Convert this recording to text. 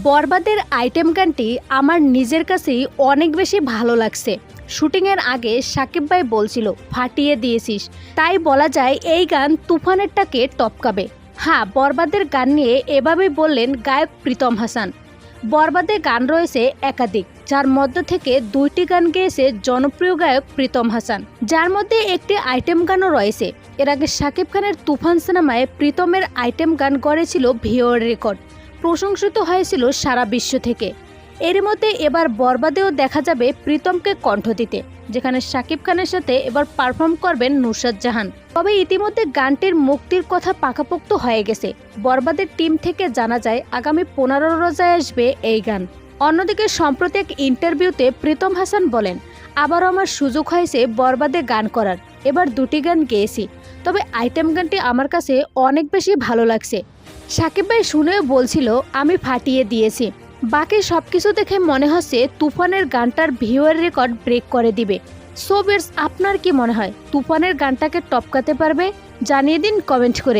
বরবাদের আইটেম গানটি আমার নিজের কাছেই অনেক বেশি ভালো লাগছে। শুটিংয়ের আগে সাকিব ভাই বলছিল ফাটিয়ে দিয়েছিস, তাই বলা যায় এই গান তুফানেরটাকে টপকাবে। হ্যাঁ, বরবাদের গান নিয়ে এভাবেই বললেন গায়ক প্রীতম হাসান। বরবাদে গান রয়েছে একাধিক, যার মধ্য থেকে 2টি গান গেয়েছে জনপ্রিয় গায়ক প্রীতম হাসান, যার মধ্যে একটি আইটেম গানও রয়েছে। এর আগে শাকিব খানের তুফান সিনেমায় প্রীতমের আইটেম গান গড়েছিল ভিওর রেকর্ড, প্রশংসিত হয়েছিল সারা বিশ্ব থেকে। এর মধ্যে এবার বরবাদেও দেখা যাবে প্রীতমকে কণ্ঠ দিতে, যেখানে শাকিব খানের সাথে এবার পারফর্ম করবেন নুসরাত জাহান। তবে ইতিমধ্যে গানটির মুক্তির কথা পাকাপোক্ত হয়ে গেছে। বরবাদের টিম থেকে জানা যায় আগামী 15 রোজায় আসবে এই গান। অন্যদিকে সম্প্রতি এক ইন্টারভিউতে প্রীতম হাসান বলেন, আবারও আমার সুযোগ হয়েছে বরবাদে গান করার। এবার 2টি গান গেয়েছি, তবে আইটেম গানটি আমার কাছে অনেক বেশি ভালো লাগছে। সাকিব ভাই শুনেও বলছিল আমি ফাটিয়ে দিয়েছি। বাকি সবকিছু দেখে মনে হচ্ছে তুফানের গানটার ভিউয়ার রেকর্ড ব্রেক করে দিবে। সো ভিউয়ার্স, আপনার কি মনে হয় তুফানের গানটাকে টপকাতে পারবে? জানিয়ে দিন কমেন্ট করে।